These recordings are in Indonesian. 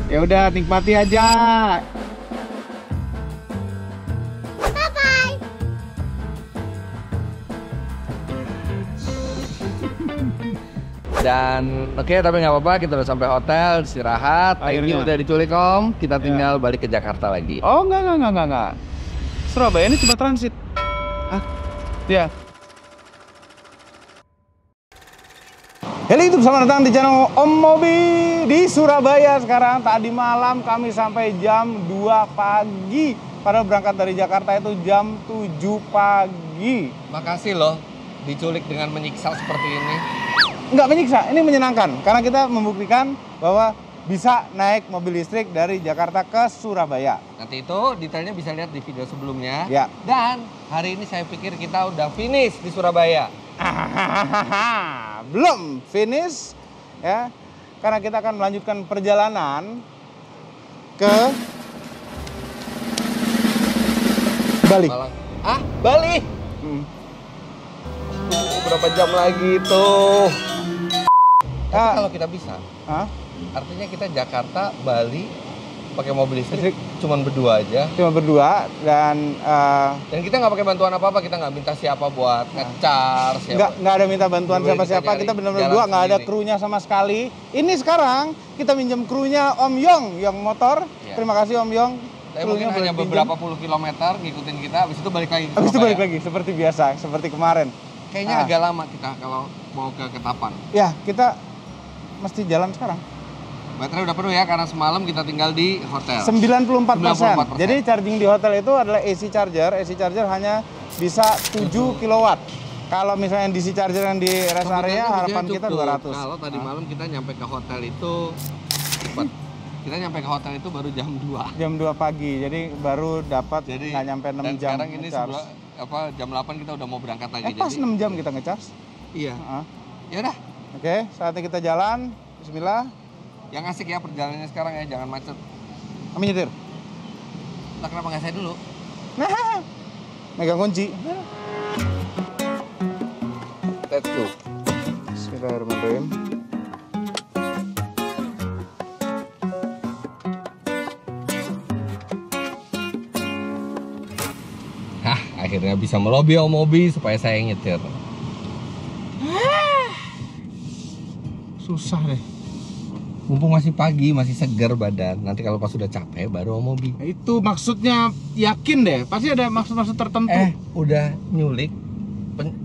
Ya udah, nikmati aja. Dan oke, tapi nggak apa-apa, kita udah sampai hotel, istirahat. Thank you Akhirnya. udah diculik Om. Kita tinggal balik ke Jakarta lagi. Oh, enggak. Surabaya ini cuma transit. Hah? Ya. Halo YouTube, selamat datang di channel Om Mobi di Surabaya sekarang. Tadi malam kami sampai jam 2 pagi. Padahal berangkat dari Jakarta itu jam 7 pagi. Makasih loh, diculik dengan menyiksa seperti ini. Nggak menyiksa, ini menyenangkan. Karena kita membuktikan bahwa bisa naik mobil listrik dari Jakarta ke Surabaya. Nanti itu detailnya bisa lihat di video sebelumnya. Ya. Dan hari ini saya pikir kita udah finish di Surabaya. Belum finish ya, karena kita akan melanjutkan perjalanan ke Bali. Malang. Ah, Bali. Berapa jam lagi tuh? Tapi kalau kita bisa, artinya kita Jakarta, Bali pakai mobil listrik cuman berdua aja. Cuma berdua dan kita nggak pakai bantuan apa-apa, kita nggak minta siapa buat ngecharge. nggak ada minta bantuan siapa-siapa, kita benar-benar berdua, nggak ada krunya sama sekali. Ini sekarang kita minjem krunya Om Yong Motor. Ya. Terima kasih Om Yong. Tapi mungkin hanya beberapa puluh kilometer ngikutin kita, habis itu balik lagi ke Habis itu Surabaya. balik lagi seperti biasa, seperti kemarin. Kayaknya agak lama kita kalau mau ke Ketapang. Ya, kita mesti jalan sekarang. Baterai udah penuh ya, karena semalam kita tinggal di hotel. 94%. Jadi charging di hotel itu adalah AC charger. AC charger hanya bisa 7 kW. Kalau misalnya DC charger yang di rest area, harapan kita 200. Kalau tadi malam kita nyampe ke hotel itu cepat. Kita nyampe ke hotel itu baru jam 2. Jam 2 pagi, jadi baru dapat nggak nyampe 6 dan jam. sekarang ini jam 8 kita udah mau berangkat lagi. Pas 6 jam kita ngecas. Iya. Ya udah. Oke, saatnya kita jalan. Bismillah. Yang asik ya perjalanannya sekarang ya, jangan macet. Kami nyetir. Lah kenapa nggak saya dulu? Nah, megang kunci. Let's go. Bismillahirrahmanirrahim. Hah, akhirnya bisa melobi Om Mobi supaya saya yang nyetir. Susah deh. Mumpung masih pagi, masih segar badan. Nanti kalau pas sudah capek baru Om Mobi. Itu maksudnya yakin deh, pasti ada maksud-maksud tertentu. Udah nyulik.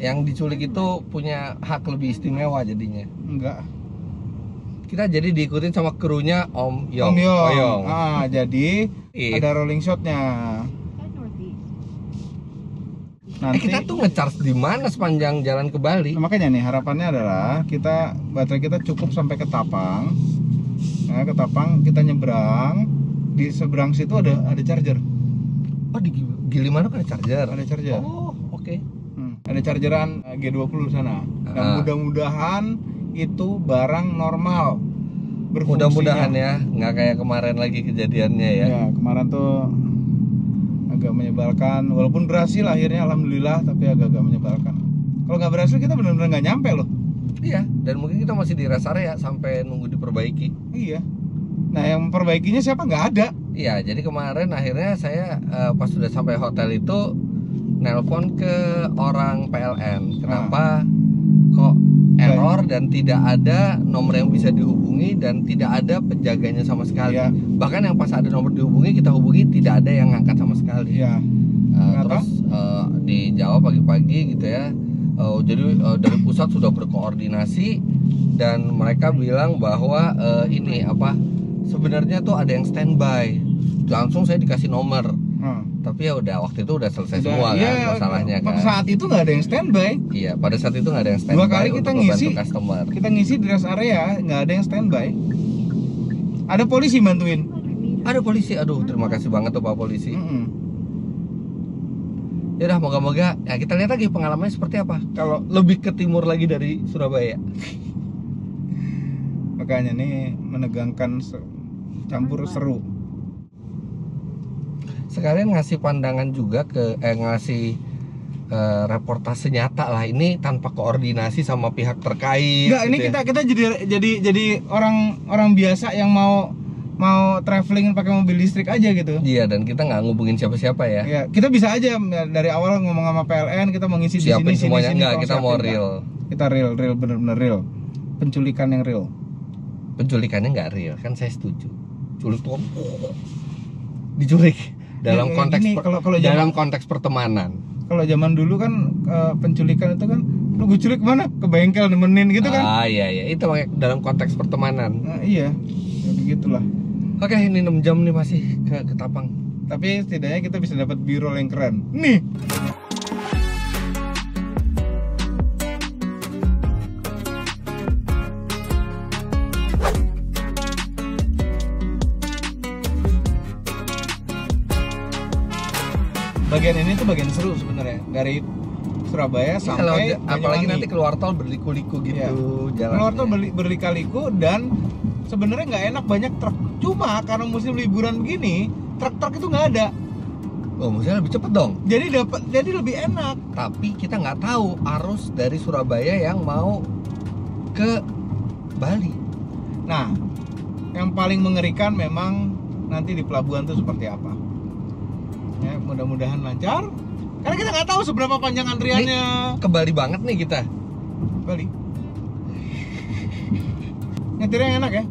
Yang diculik itu punya hak lebih istimewa jadinya. Enggak. Kita jadi diikutin sama krunya Om Yong. Om Yong. Jadi ada rolling shotnya. Nanti kita tuh ngecharge di mana sepanjang jalan ke Bali? Nah, makanya nih harapannya adalah baterai kita cukup sampai ke Tapang. Nah, ke Tapang kita nyebrang, di seberang situ ada charger. Oh, di Gilimanuk ada charger. Ada charger. Oh, oke. Ada chargeran G20 di sana. Dan mudah-mudahan itu barang normal. Mudah-mudahan ya, nggak kayak kemarin lagi kejadiannya ya. Ya, kemarin tuh agak menyebalkan, walaupun berhasil akhirnya alhamdulillah, tapi agak menyebalkan. Kalau nggak berhasil kita benar-benar nggak nyampe loh. Iya, dan mungkin kita masih di rest area sampai nunggu diperbaiki. Iya. Nah, yang memperbaikinya siapa? Nggak ada. Iya, jadi kemarin akhirnya saya pas sudah sampai hotel itu nelpon ke orang PLN. Kenapa kok error dan tidak ada nomor yang bisa dihubungi dan tidak ada penjaganya sama sekali. Ya. Bahkan yang pas ada nomor dihubungi, kita hubungi tidak ada yang ngangkat sama sekali. Iya. Terus dijawab pagi-pagi gitu ya. Jadi dari pusat sudah berkoordinasi dan mereka bilang bahwa ini sebenarnya tuh ada yang standby. Langsung saya dikasih nomor. Tapi ya udah, waktu itu udah selesai semua kan masalahnya kan. Pada saat itu nggak ada yang standby. Iya, pada saat itu nggak ada yang standby. 2 kali kita ngisi customer. Kita ngisi di rest area, nggak ada yang standby. Ada polisi bantuin. Ada polisi, aduh terima kasih banget tuh Pak Polisi. Ya udah, moga-moga ya kita lihat lagi pengalamannya seperti apa kalau lebih ke timur lagi dari Surabaya. Makanya nih menegangkan, campur seru. Sekalian ngasih pandangan juga ke ngasih reportase nyata lah, ini tanpa koordinasi sama pihak terkait. Enggak, ini gitu ya. kita jadi orang biasa yang mau traveling pakai mobil listrik aja gitu. Iya, dan kita nggak ngubungin siapa-siapa ya. Ya, kita bisa aja dari awal ngomong sama PLN, kita mengisi di Siapin sini semuanya, sini, enggak, tolong kita mau siapin, real. Kak. Kita real bener-bener real. Penculikan yang real. Penculikannya nggak real, kan saya setuju. Culik tuh diculik dalam Ya, konteks gini, kalau dalam konteks pertemanan. Kalau zaman dulu kan penculikan itu kan lu gue culik kemana? Ke bengkel nemenin gitu kan? Ah iya itu dalam konteks pertemanan. Nah, iya, ya begitulah. Oke, ini 6 jam nih masih ke Ketapang. Tapi setidaknya kita bisa dapat B-roll yang keren. Nih. Bagian ini tuh bagian seru sebenarnya dari Surabaya sampai apalagi Banyuwangi. nanti keluar tol berliku-liku gitu jalan. Keluar tol berliku-liku dan sebenarnya nggak enak banyak truk. Cuma karena musim liburan begini, truk-truk itu nggak ada. Oh, maksudnya lebih cepet dong. Jadi lebih enak. Tapi kita nggak tahu arus dari Surabaya yang mau ke Bali. Nah, yang paling mengerikan memang nanti di pelabuhan tuh seperti apa. Ya, mudah-mudahan lancar. Karena kita nggak tahu seberapa panjang antriannya. Ke Bali banget nih kita. Bali. Nyetirnya enak ya?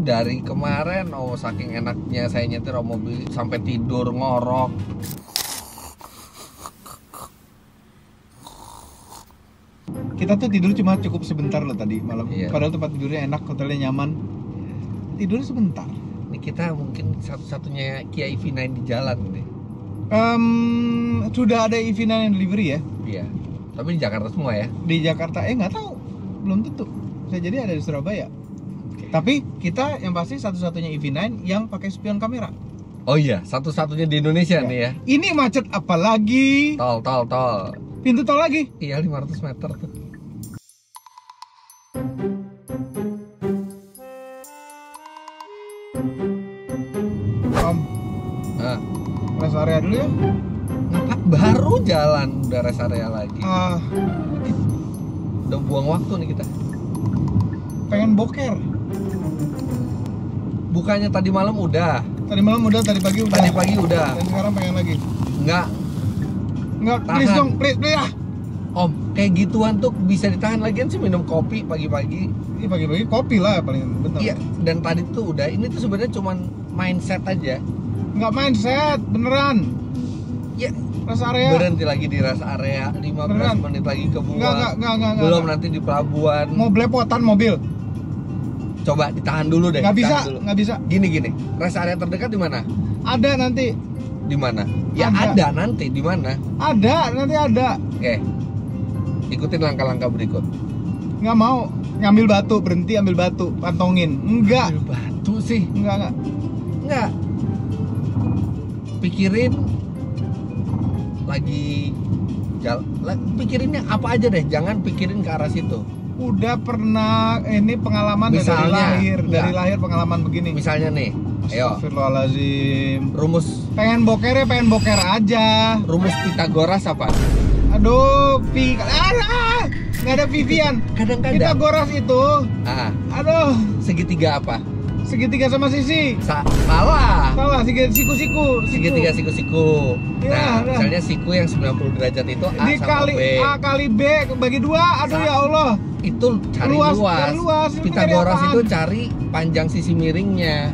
Dari kemarin, saking enaknya saya nyetir mobil sampai tidur ngorok. Kita tuh tidur cuma cukup sebentar loh tadi malam. Iya. Padahal tempat tidurnya enak, hotelnya nyaman. Tidur sebentar. Ini kita mungkin satu-satunya Kia EV9 di jalan nih. Sudah ada EV9 yang delivery ya? Iya. Tapi di Jakarta semua ya. Di Jakarta nggak tahu, belum tentu. Bisa jadi ada di Surabaya. Tapi kita yang pasti satu-satunya EV9 yang pakai spion kamera. Oh iya, satu-satunya di Indonesia Ya. nih ya. Ini macet apa lagi? Tol. Pintu tol lagi. Iya, 500 meter tuh. Om, Nah, rest area dulu ya. baru jalan udah rest area lagi. Ah, Udah buang waktu nih kita. pengen boker. Bukannya tadi malam udah, Tadi malam udah, tadi pagi udah. tadi pagi udah. Dan sekarang pengen lagi. Enggak, Enggak, Tahan. please dong, please ah. Om, kayak gituan tuh bisa ditahan lagian sih minum kopi pagi-pagi. Ini pagi-pagi kopi lah paling bener. Iya, dan tadi tuh udah, ini tuh sebenarnya cuman mindset aja. Nggak mindset, beneran. Ya, Rest area. berhenti lagi di rest area, 15 Beneran. menit lagi ke Nggak, Buang. Belum nggak. nanti di pelabuhan. Mau belepotan mobil. Coba ditahan dulu deh. Nggak bisa, ditahan dulu. nggak bisa. Gini, rest area terdekat di mana? Ada nanti. Di mana? Ya Ada. ada nanti di mana? Ada, nanti ada. Oke. Ikutin langkah-langkah berikut. Nggak mau ngambil batu, berhenti ambil batu, pantongin. Enggak. Ambil batu sih. Enggak. Enggak. Pikirin lagi pikirinnya apa aja deh, jangan pikirin ke arah situ. Udah pernah ini pengalaman ya, dari Misalnya, lahir, enggak. dari lahir pengalaman begini. Misalnya nih, ayo, Astagfirullahaladzim. rumus Pengen boker aja. Pitagoras apa? Aduh, nggak ada Vivian. Kadang-kadang. Pitagoras itu, aduh, Segitiga apa? segitiga sama sisi. Salah. Salah, siku-siku. Segitiga siku-siku. Ya, Nah, misalnya siku yang 90 derajat itu A sama Dikali B. A kali B bagi 2. Aduh ya Allah. Itu cari Luas, luas. yang luas. Ini Pitagoras cari itu apaan? cari panjang sisi miringnya.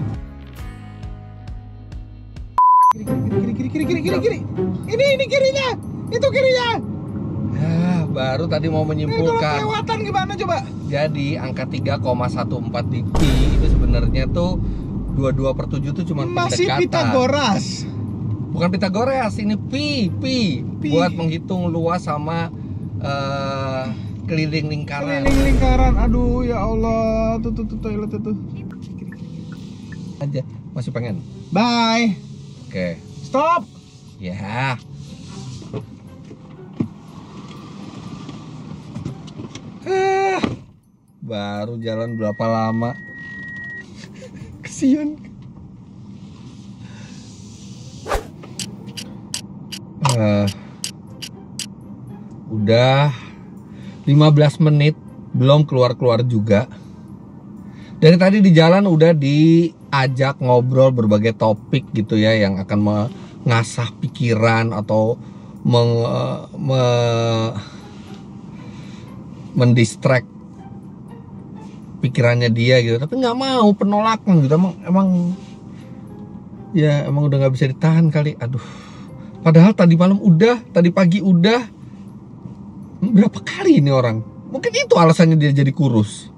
Kiri. Ini kirinya. Itu kirinya. Baru tadi mau Ini kalau menyimpulkan. kelewatan gimana coba? Jadi angka 3,14 di pi itu sebenarnya tuh 22/7 tuh cuma Masih pendekatan. Pitagoras. Bukan Pitagoras, ini pi. Buat menghitung luas sama keliling lingkaran. Keliling lingkaran. Aduh ya Allah. Tuh toilet tuh. Aja, masih pengen. Bye. Oke. Stop. Ya. Baru jalan berapa lama? Kesian. udah 15 menit belum keluar-keluar juga. Dari tadi di jalan udah diajak ngobrol berbagai topik gitu ya, yang akan mengasah pikiran atau mendistract pikirannya dia gitu. Tapi nggak mau, penolakan gitu. Emang udah nggak bisa ditahan kali. Aduh. Padahal tadi malam udah, tadi pagi udah. Berapa kali ini orang? Mungkin itu alasannya dia jadi kurus.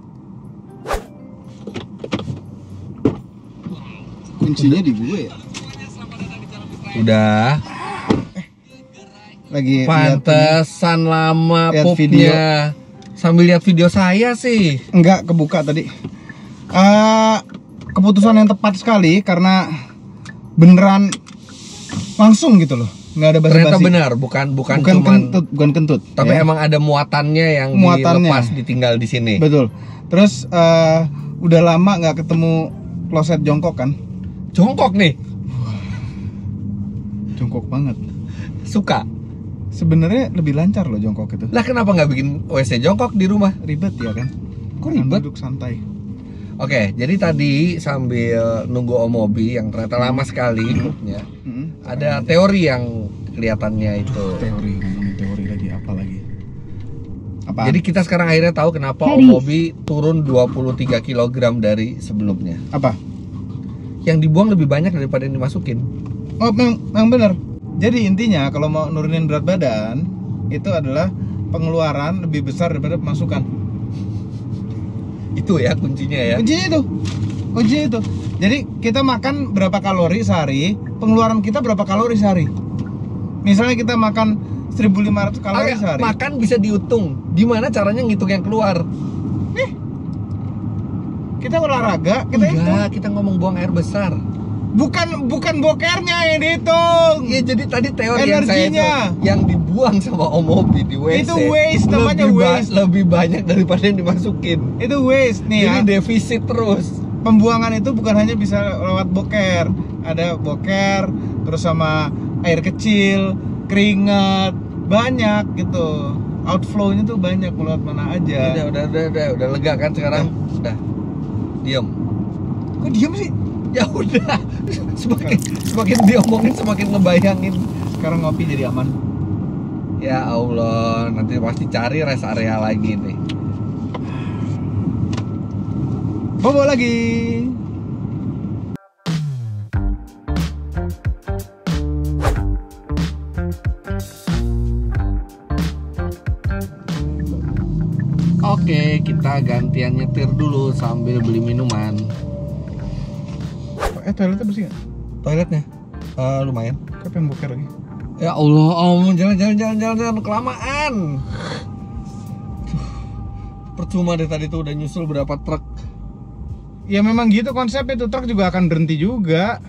Kuncinya di gue ya. Udah. Lagi Pantesan lama lihat popnya. Sambil lihat video saya sih. enggak kebuka tadi. Keputusan yang tepat sekali karena beneran langsung gitu loh. Nggak ada basa-basi. Ternyata benar, bukan bukan kentut. tapi ya. emang ada muatannya yang Muatannya. dilepas ditinggal di sini. Betul. Terus udah lama nggak ketemu kloset jongkok kan? Jongkok nih. Jongkok banget. Suka. Sebenarnya lebih lancar loh jongkok itu. Lah kenapa nggak bikin WC jongkok di rumah? Ribet ya kan? Kok Dengan ribet? Duduk santai. Oke, jadi tadi sambil nunggu Om Mobi yang ternyata lama sekali ya, ada teori yang kelihatannya itu. Teori, ngomongin teori lagi apa lagi? Apa? Jadi kita sekarang akhirnya tahu kenapa Om Mobi turun 23 kg dari sebelumnya. apa? Yang dibuang lebih banyak daripada yang dimasukin. Oh, memang benar. Jadi intinya kalau mau nurunin berat badan itu adalah pengeluaran lebih besar daripada pemasukan. Itu ya kuncinya ya. Kuncinya itu. Jadi kita makan berapa kalori sehari, pengeluaran kita berapa kalori sehari. Misalnya kita makan 1.500 kalori sehari. Makan bisa dihitung. Gimana caranya ngitung yang keluar? Kita olahraga, kita hitung. Enggak, kita ngomong buang air besar. Bukan bokernya yang dihitung. Iya, jadi tadi teori yang saya itu Energinya. yang dibuang sama Om Mobi di WC. Itu waste, namanya waste. Lebih banyak daripada yang dimasukin. Itu waste nih Jadi ya. defisit terus. Pembuangan itu bukan hanya bisa lewat boker. Ada boker, terus sama air kecil, keringat, banyak gitu. Outflow-nya tuh banyak lewat mana aja. Udah lega kan sekarang? Udah. Diam. Kok diem sih? Ya udah. Semakin diomongin semakin ngebayangin. Sekarang ngopi jadi aman. Ya Allah, nanti pasti cari rest area lagi nih. Bobo lagi. Oke, kita gantian nyetir dulu sambil beli minuman. Toiletnya bersih nggak? Toiletnya lumayan. Kapan boker lagi? Ya Allah, Om, jalan kelamaan. Percuma deh tadi tuh udah nyusul berapa truk. Ya memang gitu konsep itu, truk juga akan berhenti juga.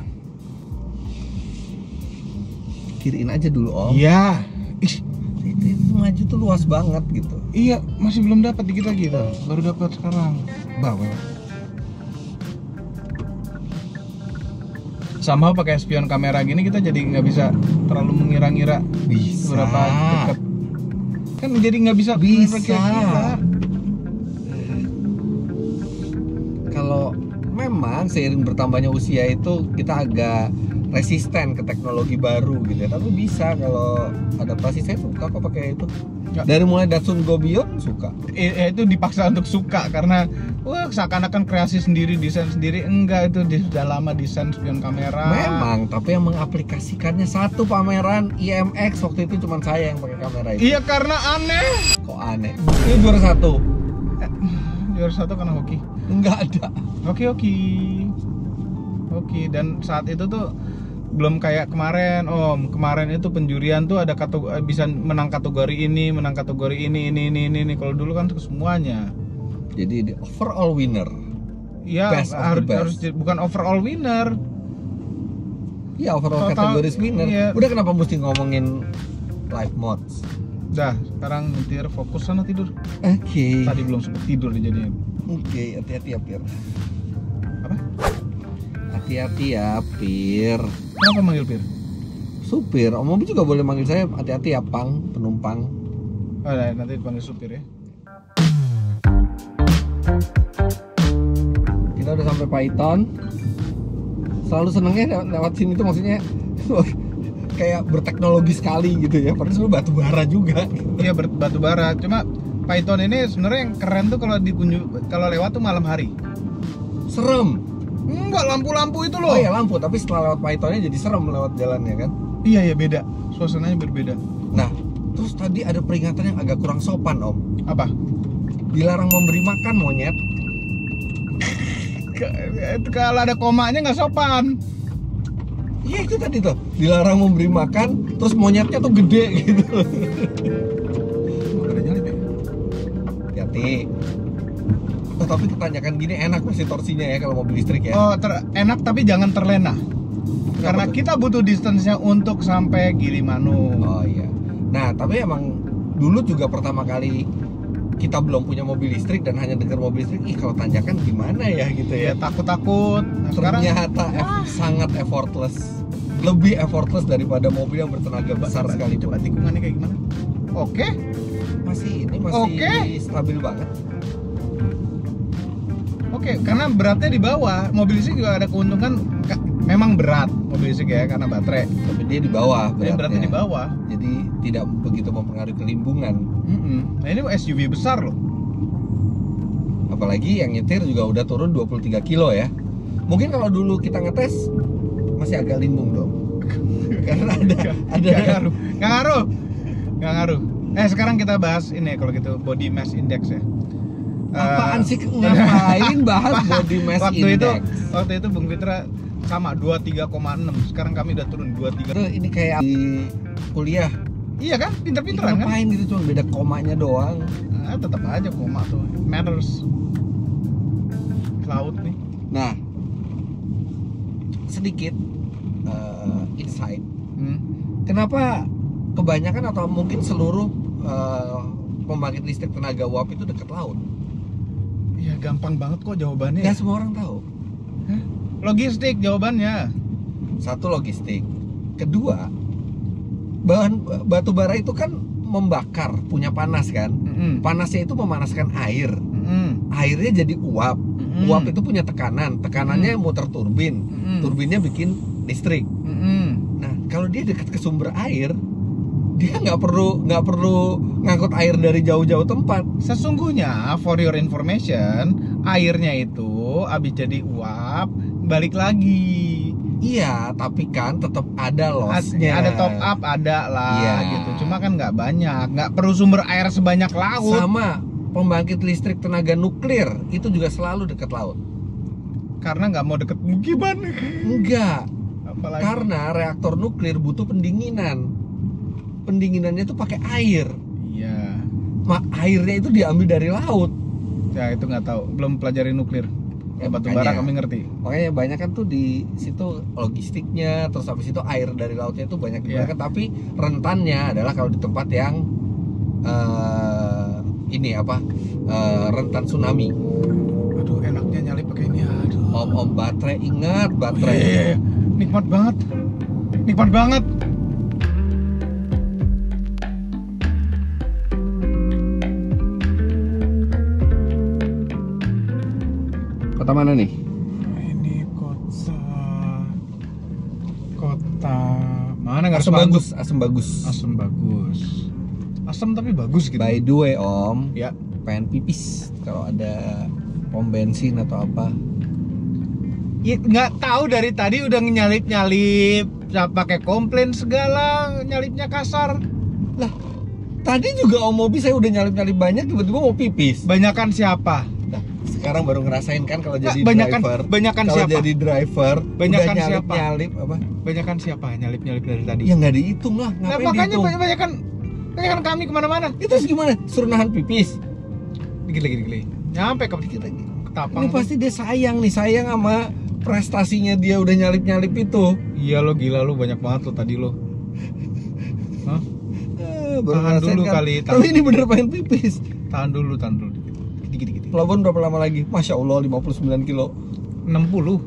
Kiriin aja dulu, Om. Iya. Ih, Itu maju tuh luas banget gitu. iya, masih belum dapat dikit lagi tuh. Baru dapat sekarang. Bawel. Sama pakai spion kamera gini kita jadi nggak bisa terlalu mengira-ngira Bisa. seberapa dekat. Kan jadi nggak bisa Bisa. kira-kira. Kalau memang seiring bertambahnya usia itu kita agak resisten ke teknologi baru gitu ya. Tapi bisa kalau adaptasi. Saya suka kok pakai itu. Ya. Dari mulai Datsun Go Beyond suka. Itu dipaksa untuk suka karena wah seakan-akan kreasi sendiri, desain sendiri. Enggak, itu sudah lama desain spion kamera. Memang, tapi yang mengaplikasikannya satu pameran IMX waktu itu cuma saya yang pakai kamera itu. Iya, karena aneh. Kok aneh? Ini juara satu. Juara satu karena hoki. Enggak ada. Hoki. Dan saat itu tuh belum kayak kemarin, Om. Kemarin itu penjurian tuh ada bisa menang kategori ini, menang kategori ini. Kalau dulu kan semuanya. Jadi the overall winner. Iya, Best of the harus best. bukan overall winner. Iya, overall Total, kategoris winner. iya. Udah, kenapa mesti ngomongin live mods? Dah, sekarang nyetir, fokus sana tidur. Oke. Tadi belum sempet tidur jadinya. Oke, hati-hati ya, Pir. Apa? Hati-hati ya, Pir. Kenapa manggil Pir? Supir, Om Mobi juga boleh manggil saya hati-hati ya, Pang, penumpang. Oh, nah, nanti dipanggil supir ya. Kita udah sampai Python. Selalu senengnya lewat sini tuh maksudnya kayak berteknologi sekali gitu ya. Padahal sebenarnya batu bara juga. Iya, batu bara. Cuma Python ini sebenarnya yang keren tuh kalau lewat tuh malam hari. Serem. Enggak, lampu-lampu itu loh. Oh ya lampu, tapi setelah lewat Pythonnya jadi serem lewat jalannya kan. Iya, beda. Suasananya berbeda. Nah, terus tadi ada peringatan yang agak kurang sopan Om. Apa? Dilarang memberi makan monyet. Kalau ada komanya nggak sopan. Iya itu tadi tuh, dilarang memberi makan, terus monyetnya tuh gede gitu. Ada nyalip ya? Hati-hati. Oh, tapi ketanyakan gini enak masih torsinya ya kalau mobil listrik ya. Oh, enak tapi jangan terlena. Karena tuh? kita butuh distance-nya untuk sampai Gilimanuk. Oh iya. Nah, tapi emang dulu juga pertama kali kita belum punya mobil listrik dan hanya dengar mobil listrik, kalau tanjakan gimana ya gitu ya. Ya takut-takut. Nah, sekarang Ternyata sangat effortless. Lebih effortless daripada mobil yang bertenaga besar sekali. coba tikungannya kayak gimana? Oke. Masih Oke. stabil banget. Oke, karena beratnya di bawah. Mobil listrik juga ada keuntungan, memang berat mobil listrik ya karena baterai. Tapi dia di bawah Beratnya di bawah. Jadi tidak begitu mempengaruhi kelimbungan. Nah ini SUV besar loh. Apalagi yang nyetir juga udah turun 23 kilo ya. Mungkin kalau dulu kita ngetes masih agak limbung dong. Karena ada Nggak ngaruh. Sekarang kita bahas ini kalau gitu body mass index ya. Apaan sih, ngapain bahas body mass index? Waktu itu Bung Fitra sama 23,6. Sekarang kami udah turun 23. Itu ini kayak di kuliah. Iya kan? Pinter-pinteran kan? Ngapain gitu, cuma beda komanya doang. Nah, tetap aja koma tuh. Matters. Cloud nih. Nah, sedikit insight. Kenapa kebanyakan atau mungkin seluruh pembangkit listrik tenaga uap itu dekat laut? Ya gampang banget kok jawabannya. Nggak semua orang tahu. Logistik jawabannya. Satu, logistik. Kedua, bahan batu bara itu kan membakar, punya panas kan. Panasnya itu memanaskan air. Airnya jadi uap. Uap itu punya tekanan. Tekanannya muter turbin. Turbinnya bikin listrik. Nah, kalau dia dekat ke sumber air, dia nggak perlu ngangkut air dari jauh-jauh tempat. Sesungguhnya, for your information, airnya itu habis jadi uap balik lagi. Iya, tapi kan tetap ada lossnya. Ada top up, ada lah Iya. gitu. Cuma kan nggak banyak, nggak perlu sumber air sebanyak laut. Sama pembangkit listrik tenaga nuklir itu juga selalu dekat laut. Karena nggak mau deket mukiman. Enggak, Apalagi. karena reaktor nuklir butuh pendinginan. Pendinginannya itu pakai air. Iya. Airnya itu diambil dari laut. Ya itu nggak tahu, belum pelajari nuklir. Ya, Batu makanya. bara kami ngerti. Makanya banyak kan tuh di situ logistiknya, terus habis itu air dari lautnya itu banyak digunakan. Tapi rentannya adalah kalau di tempat yang rentan tsunami. Aduh, enaknya nyalip pakai ini. Aduh. Om baterai, ingat baterai. Nikmat banget. Nikmat banget. Kota mana nih? Ini kota mana nggak Asem bagus, asem bagus. Asem bagus. Asem tapi bagus gitu. By the way Om, Ya. pengen pipis kalau ada pom bensin atau apa. Ya, nggak tahu dari tadi udah nyalip pakai komplain segala, nyalipnya kasar. Lah, tadi juga Om Mobi saya udah nyalip-nyalip banyak, tiba-tiba mau pipis. Banyakan siapa? Nah, sekarang baru ngerasain kan kalau jadi Banyakan driver. Kalau siapa? jadi driver, Banyakan udah siapa? nyalip apa? Banyakan siapa nyalip dari tadi? Ya nggak dihitung lah, Nah, ngapain makanya dihitung? banyakan kami kemana-mana. Itu terus gimana? Suruh nahan pipis? Gila. Nyampe ke Dikit lagi. Ketapang. Ini pasti dia sayang sama prestasinya dia udah nyalip-nyalip itu. Iya lo gila lo, banyak banget lo tadi lo. Hah? Baru Tahan ngerasain dulu kan. kali, Tapi ini bener pengen pipis. Tahan dulu dikit. Pelabuhan berapa lama lagi? Masya Allah 59 kilo. 60.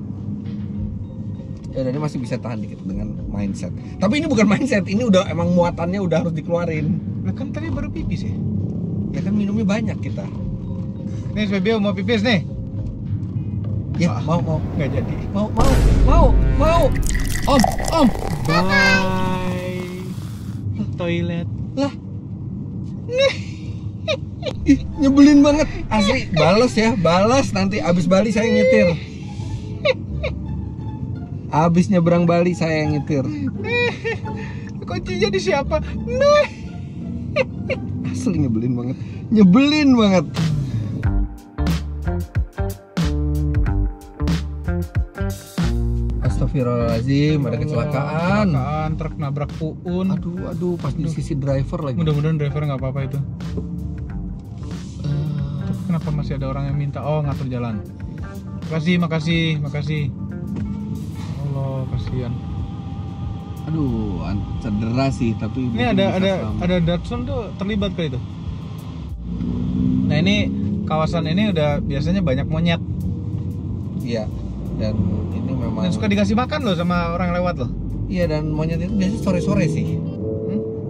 Ya udah, ini masih bisa tahan dikit dengan mindset. Tapi ini bukan mindset, ini udah emang muatannya udah harus dikeluarin. Lah kan tadi baru pipis ya. Ya kan minumnya banyak kita. Nih Febio mau pipis nih. Ya, mau. Nggak jadi. Mau. Om. Bye. Toilet. Lah. Ih, nyebelin banget. Asli, balas nanti abis Bali saya nyetir. Abis nyebrang Bali saya yang nyetir. Kunci jadi siapa? Asli nyebelin banget. Astagfirullahaladzim, ada kecelakaan. Truk nabrak Puun. Aduh, pas di sisi driver lagi. Mudah-mudahan driver nggak apa-apa itu. Kenapa masih ada orang yang minta? Oh, ngatur jalan. Makasih. Allah, kasihan. Aduh, cedera sih, tapi Ini ada Datsun tuh terlibat kali itu. Nah, ini kawasan ini udah biasanya banyak monyet. Iya, dan ini memang. Dan suka dikasih makan loh sama orang lewat loh. Iya, dan monyet itu biasanya sore-sore sih.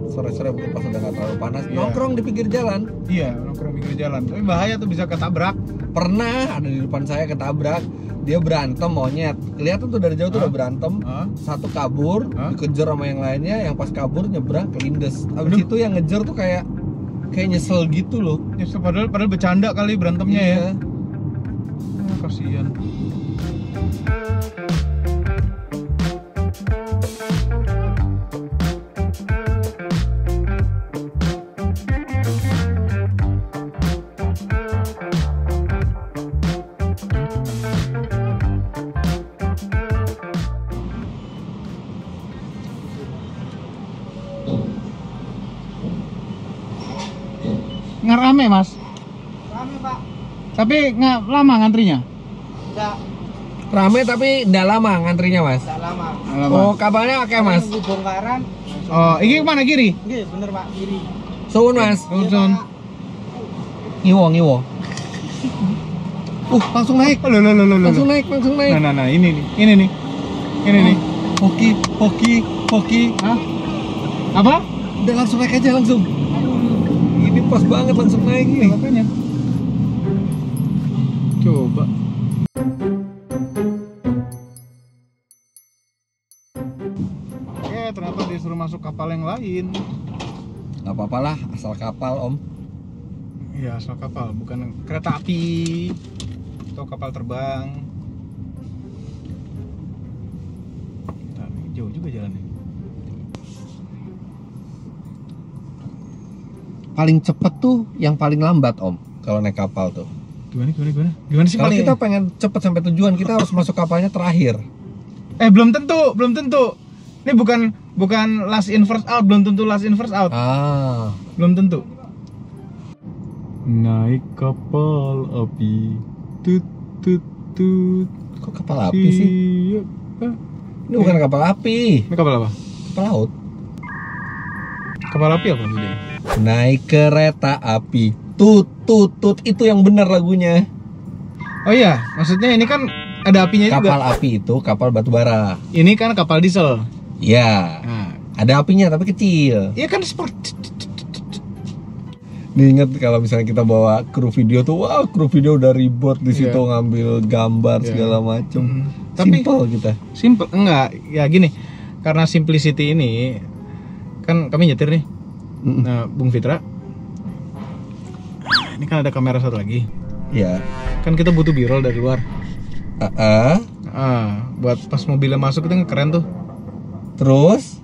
Sore-sore mungkin pas udah nggak terlalu panas, Iya. nongkrong di pinggir jalan. Iya, nongkrong pinggir jalan. Tapi bahaya tuh, bisa ketabrak. Pernah ada di depan saya ketabrak, dia berantem monyet. Kelihatan tuh dari jauh tuh udah berantem. Satu kabur, dikejar sama yang lainnya, yang pas kabur nyebrang kelindes. Abis itu yang ngejar tuh kayak nyesel gitu loh. Nyesel, padahal bercanda kali berantemnya ya. Kasihan. Nggak rame mas? Rame Pak. Tapi nggak lama ngantrinya? Enggak Rame tapi nggak lama ngantrinya mas. lama. Oh, kabarnya oke mas. Nunggu bongkaran. Oh, ini kemana kiri? Iya bener Pak, kiri. Suun mas. Sun. Ngiwo. Langsung naik. Loh. Langsung naik. Nah, ini nih. Hoki. Hah? Apa? Udah langsung naik aja langsung. Ini pas banget langsung naik nih. Makanya. Coba. Ternyata disuruh masuk kapal yang lain. Gak apa-apa lah, asal kapal om. Iya, asal kapal, bukan kereta api atau kapal terbang. Nah, jauh juga jalannya. Paling cepet tuh yang paling lambat om, kalau naik kapal tuh. Gimana sih Kalau paling? kita pengen cepet sampai tujuan, kita harus masuk kapalnya terakhir. Belum tentu. Ini bukan last in first out, belum tentu last in first out. Belum tentu. Naik kapal api, tut. Kok kapal api sih? Ini bukan kapal api. Ini kapal apa? Kapal laut. Kapal api apa bedanya? Naik kereta api, tut itu yang benar lagunya. Oh iya, maksudnya ini kan ada apinya juga. Kapal api itu kapal batu bara. Ini kan kapal diesel. Iya. Nah, Ada apinya tapi kecil. iya kan sport. Nih inget kalau misalnya kita bawa kru video tuh, wah kru video udah ribet di situ ngambil gambar segala macem. Tapi Simple kita. simple enggak? Ya gini, karena simplicity ini kan kami nyetir nih. Nah, Bung Fitra. Ini kan ada kamera satu lagi. Ya. Kan kita butuh b-roll dari luar. Buat pas mobilnya masuk itu keren tuh. Terus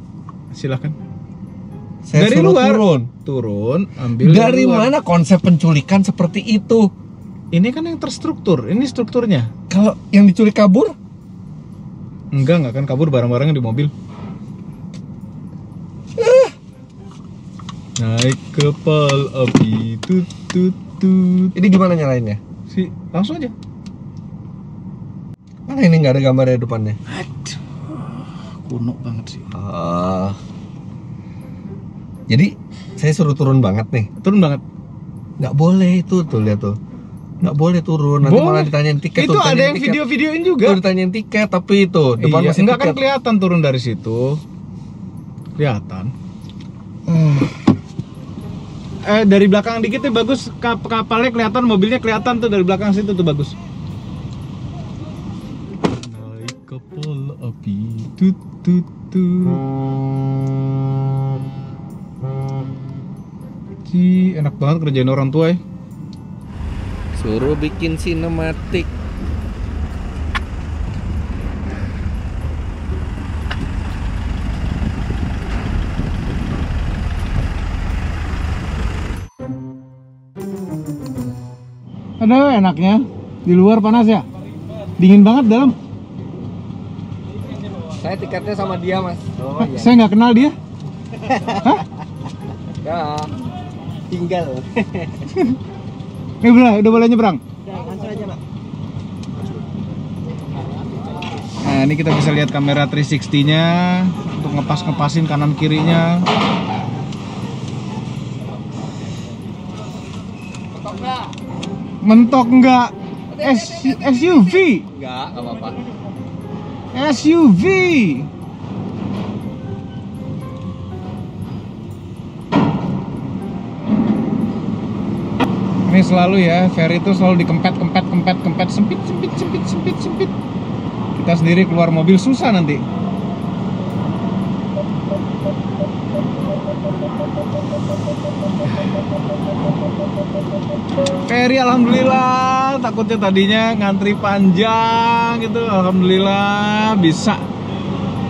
Silahkan. saya Dari suruh luar. turun. Ambil Dari luar. mana konsep penculikan seperti itu? Ini kan yang terstruktur. Ini strukturnya. Kalau yang diculik kabur? Enggak kan kabur barang-barangnya di mobil. Naik kapal api, tut. Ini gimana nyalainnya? Langsung aja. Mana ini nggak ada gambarnya depannya? Aduh, kuno banget sih. Jadi saya suruh turun banget nih. Turun banget. Nggak boleh itu tuh, lihat tuh. Nggak boleh turun. Nanti Boleh. malah ditanyain tiket. Itu tuh, ada ditanyain yang tiket. video-videoin juga. Tuh ditanyain tiket, tapi itu depan Iya, masih enggak kan tiket. kelihatan turun dari situ. Kelihatan. dari belakang dikit tuh bagus, kapalnya kelihatan, mobilnya kelihatan tuh dari belakang situ tuh bagus. Naik kapal api, tut tut tut. Enak banget kerjain orang tua ya. Suruh bikin sinematik. Aduh enaknya, di luar panas ya, dingin banget dalam. Saya tiketnya sama dia, Mas. Oh iya. Saya nggak kenal dia. Hah? Ya, tinggal. Udah boleh nyebrang. Langsung aja, Pak. Nah ini kita bisa lihat kamera 360-nya untuk ngepas-ngepasin kanan kirinya. Mentok enggak? SUV. Enggak apa-apa. SUV. Ini selalu ya, ferry itu selalu dikempet, sempit. Kita sendiri keluar mobil susah nanti. Ferry alhamdulillah, takutnya tadinya ngantri panjang gitu, alhamdulillah bisa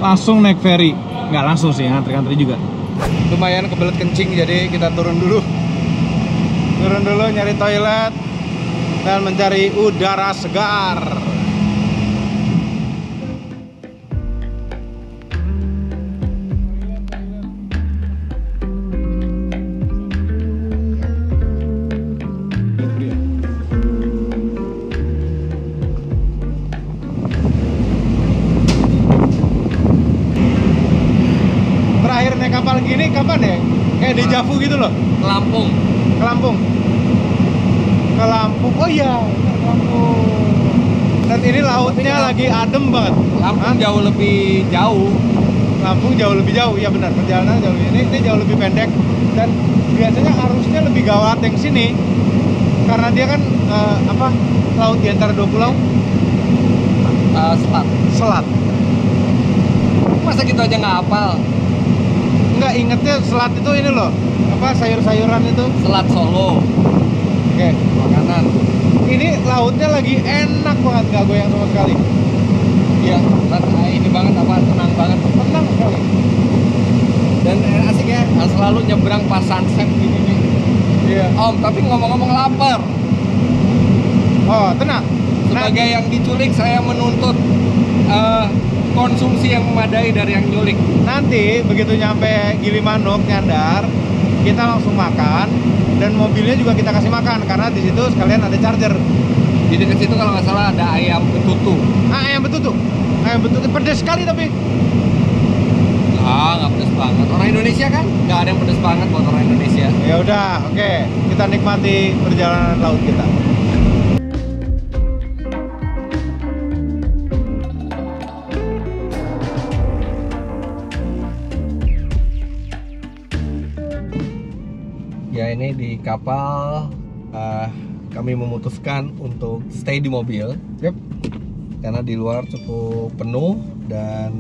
langsung naik ferry. Nggak langsung sih, ngantri-ngantri juga. Lumayan kebelet kencing, jadi kita turun dulu nyari toilet dan mencari udara segar. Terakhir naik kapal gini kapan ya? Kayak di Javu gitu loh. Ke Lampung. Ke Lampung. Oh iya, ke Lampung. Dan ini lautnya lagi adem banget. Lampung jauh lebih jauh. Lampung jauh lebih jauh, ya benar. Perjalanan jauh ini jauh lebih pendek dan biasanya arusnya lebih gawat yang sini karena dia kan laut di antara dua pulau. Selat. Masa gitu aja nggak hafal? Enggak, ingetnya selat itu ini loh, sayur-sayuran itu. Selat Solo. Oke. Makanan. Ini lautnya lagi enak banget, nggak goyang sama sekali. Iya, ini banget tenang banget. Tenang sekali. Dan asik ya, selalu nyebrang pas sunset gini nih. Iya. Om, tapi ngomong-ngomong lapar. Oh, tenang. Sebagai yang diculik, saya menuntut konsumsi yang memadai dari yang nyulik. Nanti begitu nyampe Gilimanuk nyandar, kita langsung makan dan mobilnya juga kita kasih makan karena di situ sekalian ada charger. Di dekat situ kalau nggak salah ada ayam betutu. Ayam betutu pedes sekali tapi. Nggak pedes banget. Orang Indonesia kan nggak ada yang pedes banget buat orang Indonesia. Ya udah, oke. Kita nikmati perjalanan laut kita. Ya ini di kapal kami memutuskan untuk stay di mobil. Yep. Karena di luar cukup penuh dan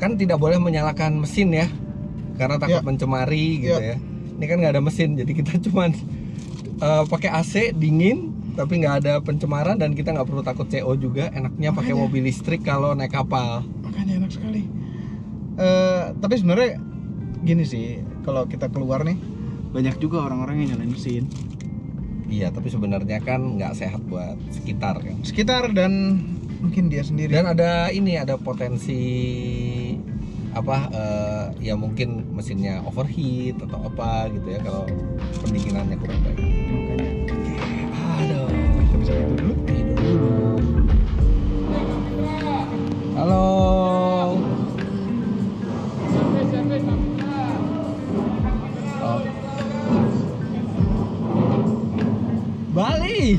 kan tidak boleh menyalakan mesin ya karena takut mencemari gitu ya. Ini kan nggak ada mesin jadi kita cuman pakai AC dingin tapi nggak ada pencemaran dan kita nggak perlu takut CO juga. Enaknya pakai mobil listrik kalau naik kapal. Makanya enak sekali. Tapi sebenarnya gini sih, kalau kita keluar nih banyak juga orang-orang yang nyalain mesin. Iya, tapi sebenarnya kan nggak sehat buat sekitar kan. Sekitar dan mungkin dia sendiri. Dan ada potensi ya mungkin mesinnya overheat atau apa gitu ya kalau pendinginannya kurang baik. Makanya. Aduh, Kita bisa tidur dulu. tidur dulu. Halo. Bali.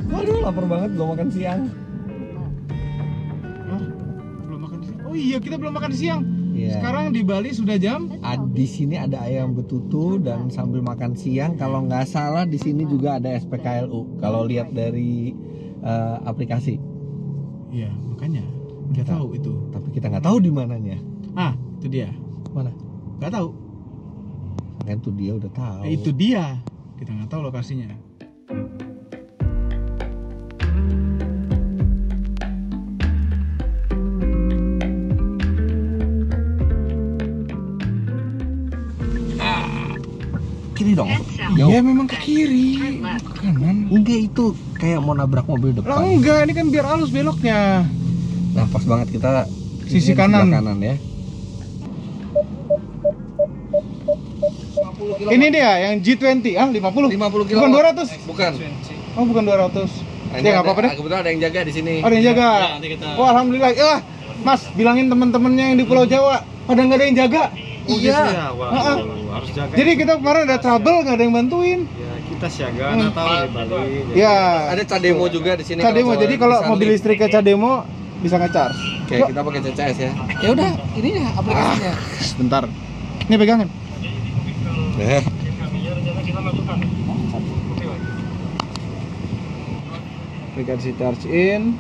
Waduh, lapar banget, belum makan siang. Belum makan siang. Oh iya, kita belum makan siang. Iya. Sekarang di Bali sudah jam? Di sini ada ayam betutu dan sambil makan siang kalau nggak salah di sini juga ada SPKLU kalau lihat dari aplikasi. Iya, makanya udah tahu itu. Tapi kita nggak tahu di mananya. Ah, itu dia. Mana? Nggak tahu. Kan tuh dia udah tahu. Itu dia. Kita nggak tahu lokasinya. Kiri dong. Iya, memang ke kiri, ke kanan. Enggak, itu kayak mau nabrak mobil Lah depan. enggak, ini kan biar halus beloknya. Nah, pas banget kita Sisi ini di kanan. sebelah kanan ya. Ini dia yang G20, 50. 50 kilo. Bukan 200. Bukan. Oh, bukan 200. Nah, Ya nggak apa-apa deh. Kebetulan ada yang jaga di sini. Oh, ada yang jaga. Oh, alhamdulillah. Mas, bilangin teman-temannya yang di Pulau Jawa pada nggak ada yang jaga. Iya. Heeh. Harus jaga. Jadi kita kemarin ada trouble, nggak ada yang bantuin. Ya, kita siaga Natal di Bali. Ya. Ada Cademo juga di sini. Cademo. Jadi kalau bisa mobil nih. listriknya Cademo bisa ngecharge. Oke, kita pakai CCS ya. Ya udah, ini ya aplikasinya. Bentar. Ini pegangin. Aplikasi charge in.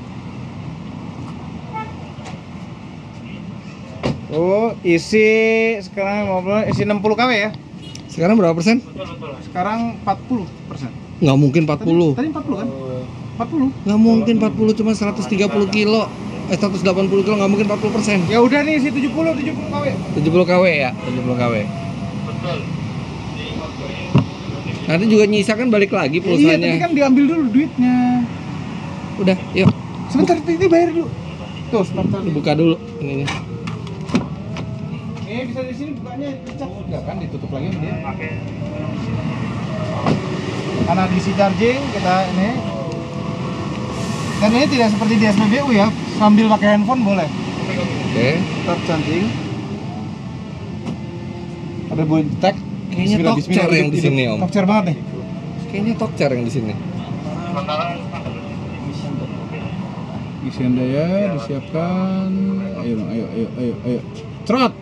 Oh, isi sekarang isi 60 kW ya. Sekarang berapa persen? Sekarang 40%. Nggak mungkin 40. Tadi 40 kan? 40. Nggak mungkin 40, cuma 130 kilo. 180 kilo, nggak mungkin 40%. Ya udah nih isi 70 kW. 70 kW ya, 70 kW. Nanti juga nyisa kan balik lagi Iya, pulsanya. tapi kan diambil dulu duitnya. Udah, yuk. Sebentar, ini bayar dulu. Tuh, start tadi. Buka dulu ininya. Bisa di sini bukanya dicat enggak kan ditutup lagi sama dia. Karena DC charging kita ini. Dan ini tidak seperti di SPBU ya, sambil pakai handphone boleh. Oke. Start charging. Ada bunyi tag. Kayaknya Tokcer yang di sini, Om. Tokcer banget nih. Kayaknya Tokcer yang di sini. Isian daya disiapkan. Ayo dong, ayo. Cerot.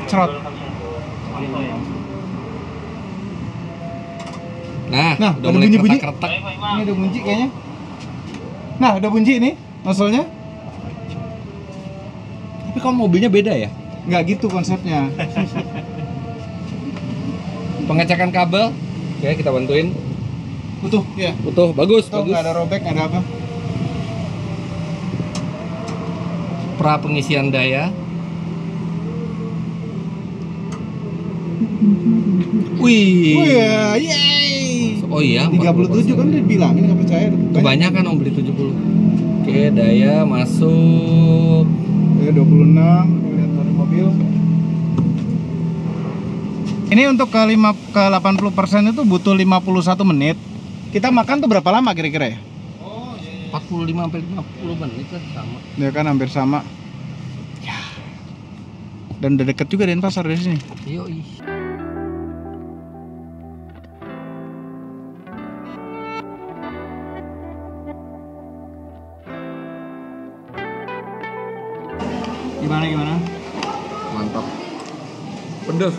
Cerot. Nah, Nah, udah ada mulai bunyi-bunyi. kretak-kretak. Ini udah bunyi kayaknya. Nah, udah bunyi ini nozzle-nya. Tapi kok mobilnya beda ya? Nggak gitu konsepnya. Pengecekan kabel. Oke, kita bantuin. Utuh, ya. Utuh, bagus, Tuh, bagus. nggak ada robek, nggak ada apa. Pra pengisian daya. Wih. Oh ya, yeay. Oh iya, 37 kan udah dibilangin, nggak percaya. Kebanyakan Om beli 70. Oke, daya masuk. Ya, 26, lihat dari mobil. Ini untuk ke 80% itu butuh 51 menit. Kita makan tuh berapa lama kira-kira ya? 45 sampai 50 menit lah sama. Ya kan hampir sama. Ya. Dan udah deket juga Denpasar dari sini. Yoi. Gimana? Mantap. Pedas.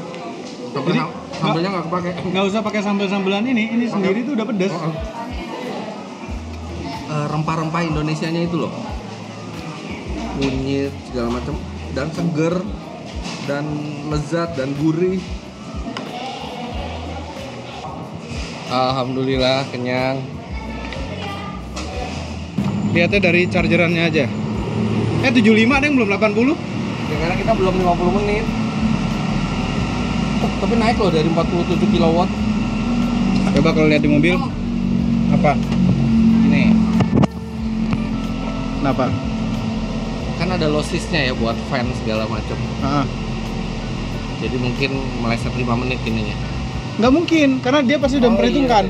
Jadi, Sambelnya nggak kepake. Nggak usah pakai sambal-sambelan ini sendiri tuh udah pedes. Rempah-rempah Indonesianya itu loh, kunyit segala macam, dan seger, dan lezat dan gurih. Alhamdulillah kenyang. Lihatnya dari chargerannya aja. 75 ada yang belum 80. Ya, karena kita belum 50 menit. Tapi naik loh dari 47 kW. Coba kalau lihat di mobil. Apa? Ini Kenapa? kan ada lossisnya ya buat fan segala macam. Jadi mungkin meleset 5 menit ininya. Nggak mungkin, karena dia pasti udah Oh, memperhitungkan.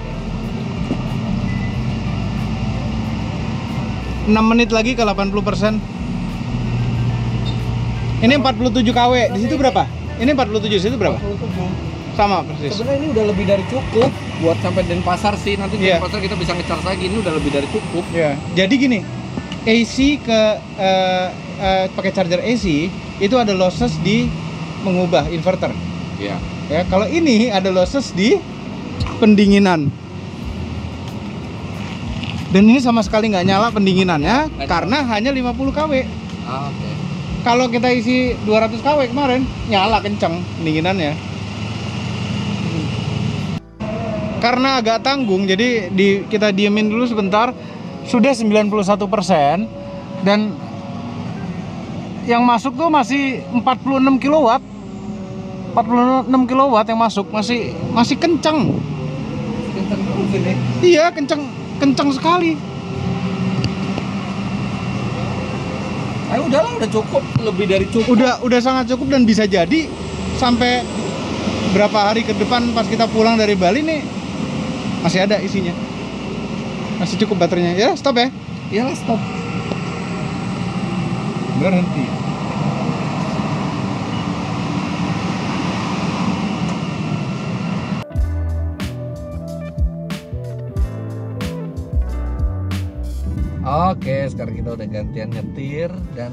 6 menit lagi ke 80%. Ini 47 kW, di situ berapa? Ini 47, di situ berapa? 47. Sama persis. Sebenarnya ini udah lebih dari cukup buat sampai Denpasar sih. Nanti Iya. Denpasar kita bisa ngecharge lagi. Ini udah lebih dari cukup. Ya, jadi gini, AC ke pakai charger AC itu ada losses di mengubah inverter. Iya. Ya, kalau ini ada losses di pendinginan. Dan ini sama sekali nggak nyala pendinginannya karena hanya 50 kW. Oke. Kalau kita isi 200 kW kemarin nyala kenceng pendinginannya. Karena agak tanggung, jadi kita diemin dulu sebentar. Sudah 91% dan yang masuk tuh masih 46 kW. 46 kW yang masuk masih kenceng. Kenceng terus ini. Iya, kenceng sekali. Udahlah, udah cukup, lebih dari cukup. Udah sangat cukup dan bisa jadi sampai berapa hari ke depan pas kita pulang dari Bali nih masih ada isinya. Masih cukup baterainya. Ya, stop ya. Iyalah, stop. Berhenti. Oke, sekarang kita udah gantian nyetir dan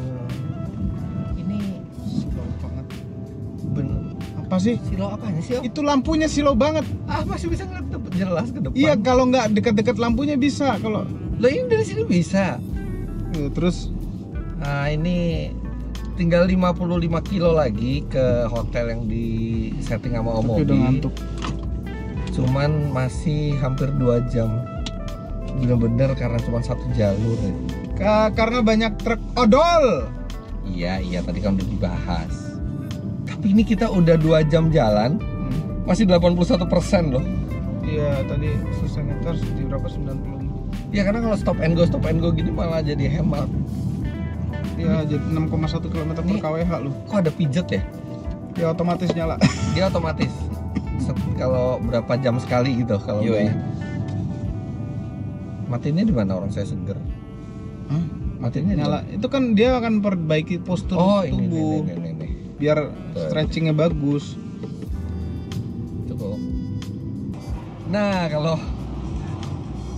ini Slow banget. bener. Apa sih? Silau apanya sih, Om? Itu lampunya slow banget. Masih bisa ngeliat jelas ke depan. Iya, kalau nggak dekat-dekat lampunya bisa. Kalau Lah ini dari sini bisa. terus Nah, ini tinggal 55 kilo lagi ke hotel yang di setting sama Om tapi udah Obi. ngantuk. Cuman masih hampir 2 jam. Bener-bener karena cuma satu jalur ya. Karena banyak truk odol. Iya tadi kan udah dibahas. Tapi ini kita udah 2 jam jalan, masih 81% loh. Iya, tadi selesai ngetar di berapa 90. Ya karena kalau stop and go gini malah jadi hemat. Iya, jadi 6,1 km per Ini- kWh loh. Kok ada pijet ya? Ya otomatis nyala. Dia otomatis. Kalau berapa jam sekali gitu kalau Yoi. gue. Matiinnya di mana orang saya seger? Hah? Matiinnya di Nyala. mana? Itu kan dia akan perbaiki postur Oh, ini tubuh nih. biar stretchingnya bagus. Cukup. Nah, kalau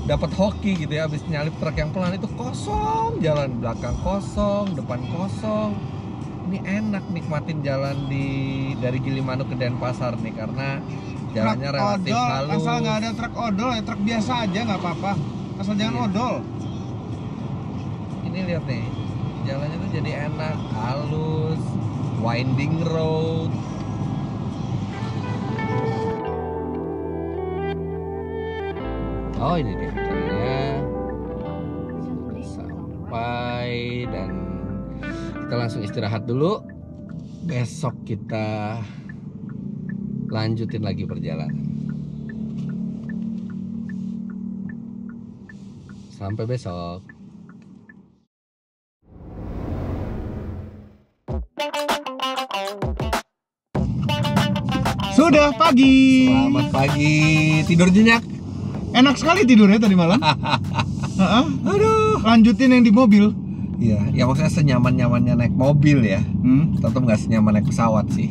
dapat hoki gitu ya, habis nyalip truk yang pelan itu kosong, jalan belakang kosong, depan kosong. Ini enak nikmatin jalan dari Gilimanuk ke Denpasar nih karena jalannya Truk relatif odol, halus. asal nggak ada truk odol ya truk biasa aja nggak apa-apa. Asal jangan Iya. odol. Ini lihat nih, jalannya tuh jadi enak, halus, winding road. Oh ini dia hotelnya, sudah sampai dan kita langsung istirahat dulu. Besok kita lanjutin lagi perjalanan. Sampai besok. Sudah pagi. Selamat pagi. Tidur nyenyak? Enak sekali tidurnya tadi malam. Heeh. Aduh. Lanjutin yang di mobil. Iya, ya maksudnya senyaman-nyamannya naik mobil ya. Tetap nggak senyaman naik pesawat sih.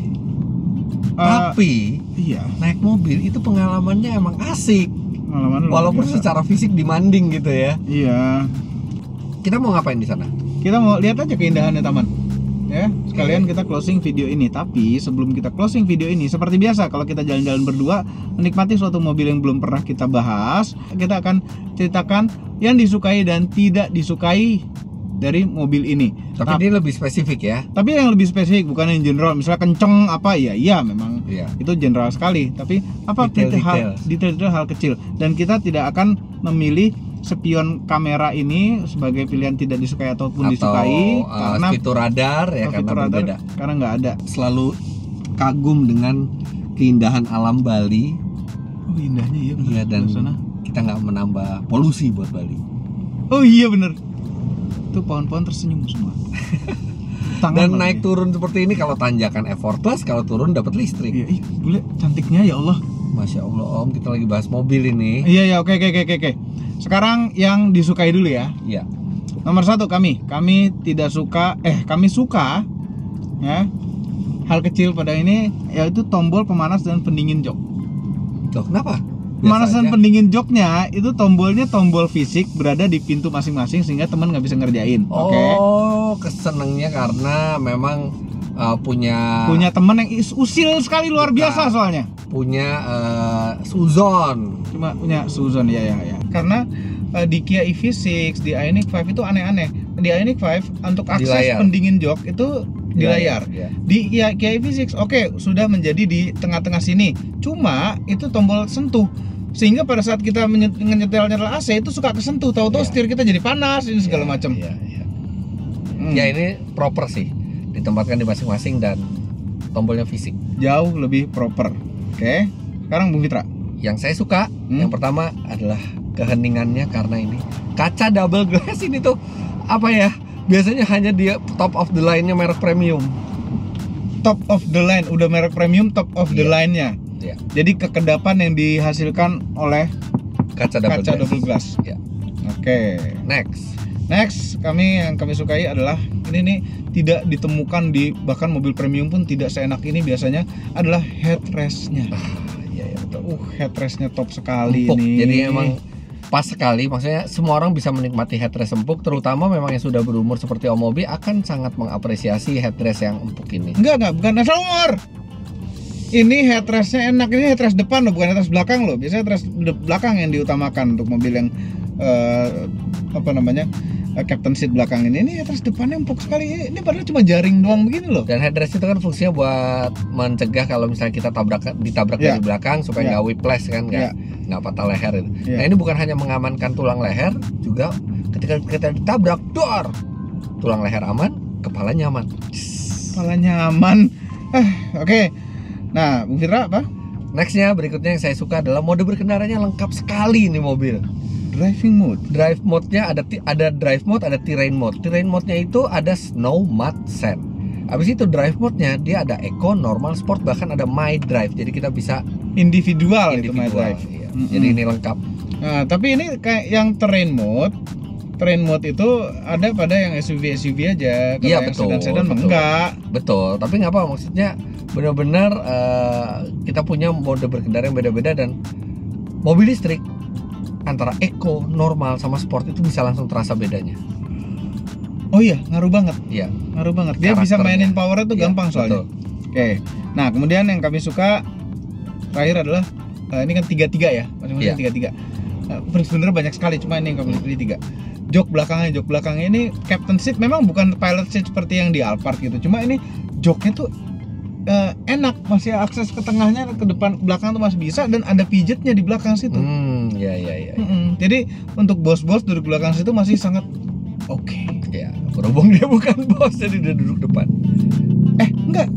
Tapi Iya. naik mobil itu pengalamannya emang asik. Pengalaman luar Walaupun biasa. secara fisik demanding gitu ya. Iya. Kita mau ngapain di sana? Kita mau lihat aja keindahannya taman. Ya, sekalian kita closing video ini. Tapi sebelum kita closing video ini, seperti biasa kalau kita jalan-jalan berdua menikmati suatu mobil yang belum pernah kita bahas, kita akan ceritakan yang disukai dan tidak disukai dari mobil ini. Tapi ini lebih spesifik ya. Tapi yang lebih spesifik, bukan yang general. Misalnya kenceng apa ya, iya memang Iya. itu general sekali. Tapi apa detail-detail hal kecil. Dan kita tidak akan memilih spion kamera ini sebagai pilihan tidak disukai ataupun disukai karena fitur radar ya karena fitur radar, berbeda. karena nggak ada. Selalu kagum dengan keindahan alam Bali. Oh indahnya ya bener. Iya dan Sana. kita nggak menambah polusi buat Bali. Oh iya bener. Tuh pohon-pohon tersenyum semua. Tangan Dan lagi. naik turun seperti ini kalau tanjakan effortless, kalau turun dapat listrik. Iya, ih, bule cantiknya ya Allah. Masya Allah Om, kita lagi bahas mobil ini. Iya oke. Sekarang yang disukai dulu ya. Iya. Nomor 1 kami tidak suka, kami suka ya hal kecil pada ini yaitu tombol pemanas dan pendingin jok. Loh, kenapa? Pemanasan aja. pendingin joknya itu tombolnya tombol fisik berada di pintu masing-masing sehingga teman nggak bisa ngerjain. Oke. Oh, kesenengnya karena memang punya Teman yang usil sekali luar Bukan. biasa soalnya. punya suzon. Cuma punya Suzon ya. Karena di Kia EV6, di Ioniq 5 itu aneh-aneh. Di Ioniq 5 untuk Di akses layar. pendingin jok itu di layar. Ya. Di Kia EV6 oke, sudah menjadi di tengah-tengah sini. Cuma itu tombol sentuh. Sehingga pada saat kita nyetel AC itu suka kesentuh. Tahu-tahu Iya. setir kita jadi panas ini segala macam. Iya. Ya ini proper sih, ditempatkan di masing-masing dan tombolnya fisik. Jauh lebih proper. Oke. Sekarang Bung Fitra. Yang saya suka, yang pertama adalah keheningannya karena ini kaca double glass ini tuh apa ya? Biasanya hanya dia top of the line-nya merek premium. Top of the line, udah merek premium top of the Iya. line-nya. Ya, Jadi kekedapan yang dihasilkan oleh kaca double kaca glass. double glass. Ya. Oke. Next, yang kami sukai adalah ini nih tidak ditemukan di bahkan mobil premium pun tidak seenak ini biasanya adalah headrest-nya. Iya, betul. Headrest-nya top sekali Empuk. nih. Jadi emang pas sekali, maksudnya semua orang bisa menikmati headrest empuk, terutama memang yang sudah berumur seperti Om Mobi akan sangat mengapresiasi headrest yang empuk ini. Enggak, bukan asal umur. Ini headrest-nya enak, ini headrest depan loh, bukan headrest belakang loh. Biasanya headrest belakang yang diutamakan untuk mobil yang captain seat belakang ini headrest depannya empuk sekali. Ini padahal cuma jaring doang begini loh. Dan headrest itu kan fungsinya buat mencegah kalau misalnya kita ditabrak Ya. dari belakang supaya nggak whiplash kan, nggak patah leher itu. Ya. Nah ini bukan hanya mengamankan tulang leher, juga ketika kita ditabrak, dor, tulang leher aman, kepala nyaman. Kepala nyaman. Oke. Nah, Bung Fitra apa? Nextnya berikutnya yang saya suka adalah mode berkendaranya lengkap sekali ini mobil. Driving mode. Drive mode-nya ada drive mode, ada terrain mode. Terrain mode-nya itu ada snow, mud, sand. Habis itu drive mode-nya dia ada eco, normal, sport, bahkan ada my drive. Jadi kita bisa Individual itu my drive. Iya. Jadi ini lengkap. Nah, tapi ini kayak yang terrain mode. Terrain mode itu ada pada yang SUV aja. Kalau Iya, yang betul, sedan betul. enggak. Betul, tapi nggak apa, maksudnya benar-benar kita punya mode berkendara yang beda-beda dan mobil listrik antara eco, normal, sama sport itu bisa langsung terasa bedanya. Oh iya, ngaruh banget. Iya. Ngaruh banget. Dia bisa Karakternya. mainin powernya tuh Iya, gampang soalnya. betul. Oke. Nah, kemudian yang kami suka terakhir adalah ini kan 33 ya, masing-masing Iya. 33. Sebenarnya banyak sekali, cuma ini yang kami pilih 3. Jok belakangnya ini captain seat, memang bukan pilot seat seperti yang di Alphard gitu. Cuma ini joknya tuh enak, masih akses ke tengahnya, ke depan, ke belakang tuh masih bisa, dan ada pijetnya di belakang situ. Iya. Jadi untuk bos-bos duduk belakang situ masih sangat oke. Ya, berhubung dia bukan bos jadi dia duduk depan. Enggak.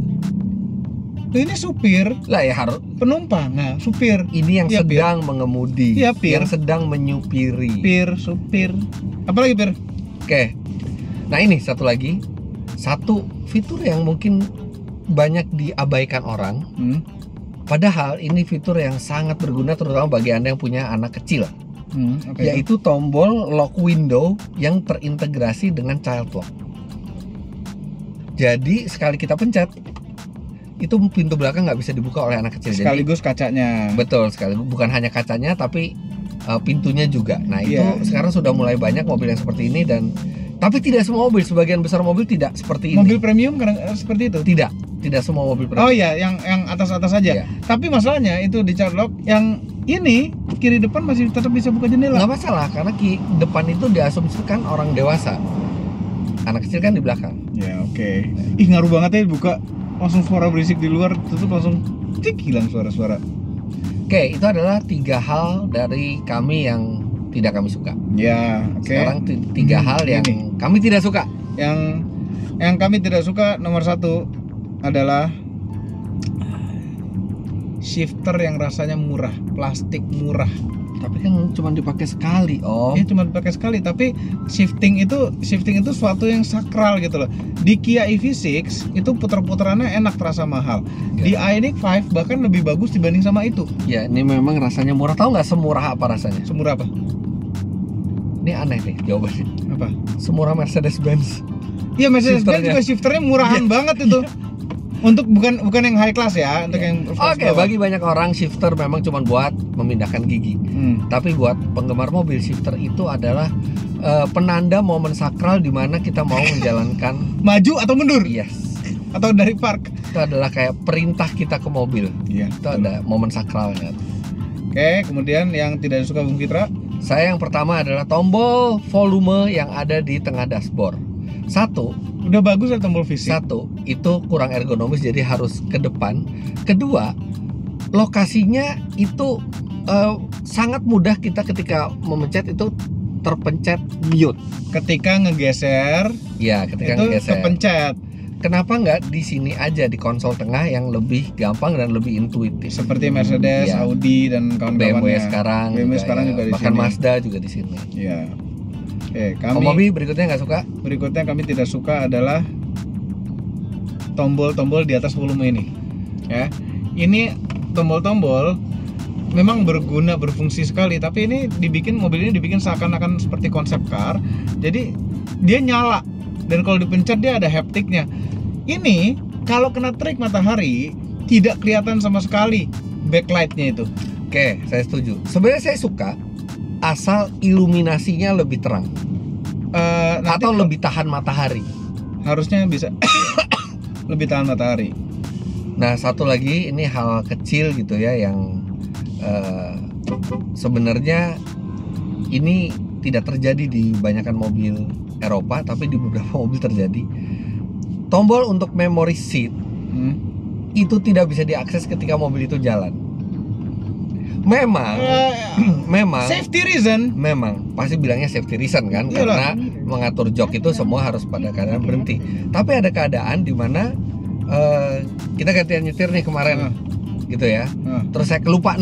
Loh, ini supir, Lah ya harus penumpang. Nah, supir. ini yang Iya, Pir. sedang mengemudi, Iya, Pir. yang sedang menyupiri. Supir. Apalagi, Pir? Oke. Nah, ini satu lagi. Satu fitur yang mungkin banyak diabaikan orang. Padahal ini fitur yang sangat berguna terutama bagi Anda yang punya anak kecil. Oke. Yaitu tombol lock window yang terintegrasi dengan child lock. Jadi sekali kita pencet, itu pintu belakang nggak bisa dibuka oleh anak kecil. Sekaligus kacanya. Jadi, betul sekali. Bukan hanya kacanya tapi pintunya juga. Nah itu Iya. sekarang sudah mulai banyak mobil yang seperti ini dan tapi tidak semua mobil, sebagian besar mobil tidak seperti ini. Mobil premium kadang seperti itu. Tidak semua mobil premium. Oh iya, yang atas-atas aja. Iya. Tapi masalahnya itu di child lock yang ini kiri depan masih tetap bisa buka jendela. Nggak masalah karena depan itu diasumsikan orang dewasa. Anak kecil kan di belakang. Ya, oke. Ih, ngaruh banget ya buka langsung suara berisik di luar, tutup langsung cik hilang suara-suara. Oke, itu adalah 3 hal dari kami yang tidak kami suka. Ya, oke. Sekarang 3 hal yang ini. kami tidak suka. Yang kami tidak suka nomor 1 adalah shifter yang rasanya murah, plastik murah. Tapi kan cuma dipakai sekali, Om. Ini cuma dipakai sekali, tapi shifting itu suatu yang sakral gitu loh. Di Kia EV6 itu puter-puterannya enak, terasa mahal. Di Ioniq 5 bahkan lebih bagus dibanding sama itu. Ya, ini memang rasanya murah. Tahu nggak semurah apa rasanya? Semurah apa? Ini aneh nih jawabannya. Apa? Semurah Mercedes-Benz. Iya, Mercedes-Benz Shifternya. juga shifternya murahan banget itu. Untuk bukan yang high class ya, untuk yang Oke, bagi banyak orang shifter memang cuma buat memindahkan gigi. Tapi buat penggemar mobil, shifter itu adalah penanda momen sakral di mana kita mau menjalankan maju atau mundur? yes. Atau dari park? Itu adalah kayak perintah kita ke mobil. Iya. Itu ada momen sakralnya. Oke, kemudian yang tidak suka Bung Fitra? Saya yang pertama adalah tombol volume yang ada di tengah dashboard. Satu, Udah bagus ya tombol fisik. itu kurang ergonomis jadi harus ke depan. Kedua, lokasinya itu sangat mudah kita ketika memencet itu terpencet mute. Ketika ngegeser, Ya, ketika itu ngegeser. kepencet. Kenapa nggak di sini aja di konsol tengah yang lebih gampang dan lebih intuitif? Seperti Mercedes, Iya. Audi dan kawan-kawannya. BMW sekarang, BMW juga, sekarang ya. juga di Bahkan sini. Mazda juga di sini. Iya. Oke, Mobil berikutnya nggak suka? berikutnya kami tidak suka adalah tombol-tombol di atas volume ini. Ya. Ini tombol-tombol memang berguna, berfungsi sekali, tapi ini mobil ini dibikin seakan-akan seperti konsep car. Jadi dia nyala dan kalau dipencet dia ada haptiknya. Ini kalau kena terik matahari tidak kelihatan sama sekali backlightnya itu. Oke, saya setuju. Sebenarnya saya suka asal iluminasinya lebih terang Nanti atau lebih tahan matahari. harusnya bisa lebih tahan matahari. Nah, satu lagi ini hal kecil gitu ya yang sebenarnya ini tidak terjadi di banyakkan mobil Eropa, tapi di beberapa mobil terjadi. Tombol untuk memory seat itu tidak bisa diakses ketika mobil itu jalan. Memang Safety reason. memang pasti bilangnya safety reason kan, Iyalah. karena mengatur jok itu semua harus pada keadaan berhenti. Tapi ada keadaan di mana kita gantian nyetir nih kemarin, gitu ya. Terus saya kelupa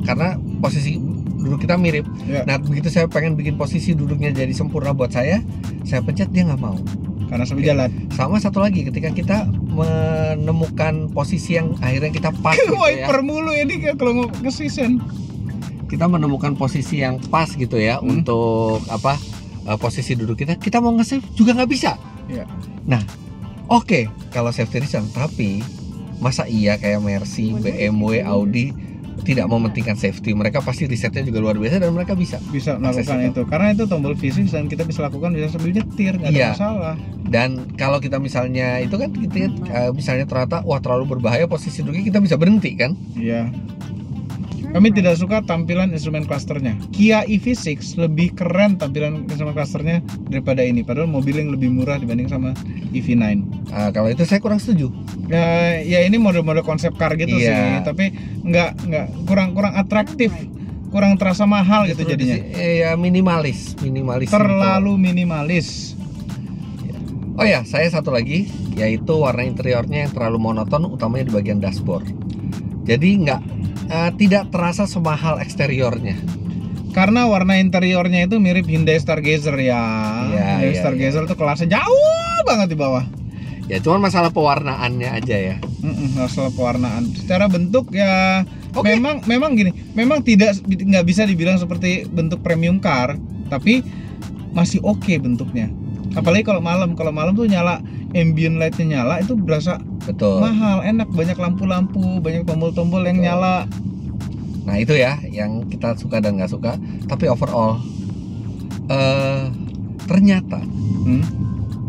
karena posisi duduk kita mirip. Ya. Nah, begitu saya pengen bikin posisi duduknya jadi sempurna buat saya pencet, dia nggak mau. Karena sampai jalan. Sama satu lagi, ketika kita menemukan posisi yang akhirnya kita pas gitu ya. Wiper mulu ini kalau mau ke season. Kita menemukan posisi yang pas gitu ya untuk posisi duduk kita mau nge-save juga nggak bisa. Iya. Nah, oke, kalau safety reason, tapi masa iya kayak Mercy, BMW, Audi tidak mementingkan safety? Mereka pasti risetnya juga luar biasa dan mereka bisa Melakukan itu. Karena itu tombol fisik dan kita bisa lakukan bisa sambil nyetir, nggak ada Iya. masalah. Dan kalau kita misalnya itu kan kita misalnya ternyata wah terlalu berbahaya posisi duduknya, kita bisa berhenti kan? Iya. Kami tidak suka tampilan instrumen clusternya. Kia EV6 lebih keren tampilan instrumen clusternya daripada ini. Padahal mobil yang lebih murah dibanding sama EV9. Kalau itu saya kurang setuju. Ya ini model-model konsep car gitu Iya. sih. Tapi nggak kurang atraktif, kurang terasa mahal gitu Justru jadinya. ya minimalis. Terlalu minimalis. Oh ya, saya satu lagi, yaitu warna interiornya yang terlalu monoton, utamanya di bagian dashboard. Jadi tidak terasa semahal eksteriornya. Karena warna interiornya itu mirip Hyundai Stargazer ya. Iya, Hyundai iya, Stargazer tuh kelasnya jauh banget di bawah. Ya cuman masalah pewarnaannya aja ya. Masalah pewarnaan. Secara bentuk ya Oke. memang gini, memang nggak bisa dibilang seperti bentuk premium car, tapi masih oke bentuknya. Apalagi kalau malam tuh nyala, ambient lightnya nyala, itu berasa Betul. mahal, enak, banyak lampu-lampu, banyak tombol-tombol yang Betul. nyala. Nah itu ya yang kita suka dan nggak suka. Tapi overall ternyata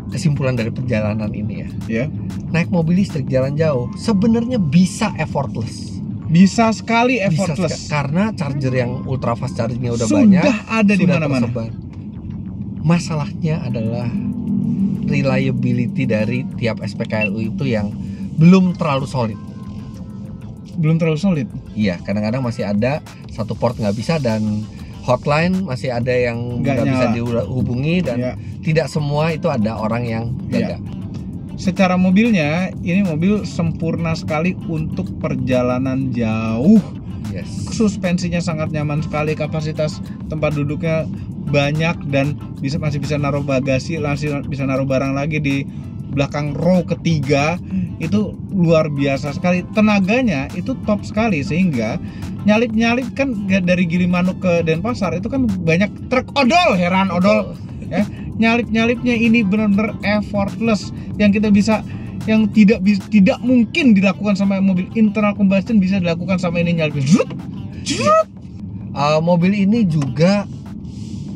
kesimpulan dari perjalanan ini Ya, naik mobil listrik jalan jauh sebenarnya bisa effortless. bisa sekali Bisa effortless. karena charger yang ultra fast chargingnya udah Sudah banyak, ada di sudah mana-mana. tersebar. Masalahnya adalah reliability dari tiap SPKLU itu yang belum terlalu solid. Belum terlalu solid. Iya, kadang-kadang masih ada satu port nggak bisa dan hotline masih ada yang Nggak nggak bisa nyala. dihubungi dan Ya. tidak semua itu ada orang yang jaga. Secara mobilnya, ini mobil sempurna sekali untuk perjalanan jauh. Yes. Suspensinya sangat nyaman sekali, kapasitas tempat duduknya banyak dan masih bisa naruh bagasi, masih bisa naruh barang lagi di belakang row ketiga. Itu luar biasa sekali, tenaganya itu top sekali sehingga nyalip kan dari Gilimanuk ke Denpasar itu kan banyak truk odol, heran odol ya. Nyalipnya ini benar-benar effortless, yang kita bisa yang tidak mungkin dilakukan sama mobil internal combustion bisa dilakukan sama ini nyala. Mobil ini juga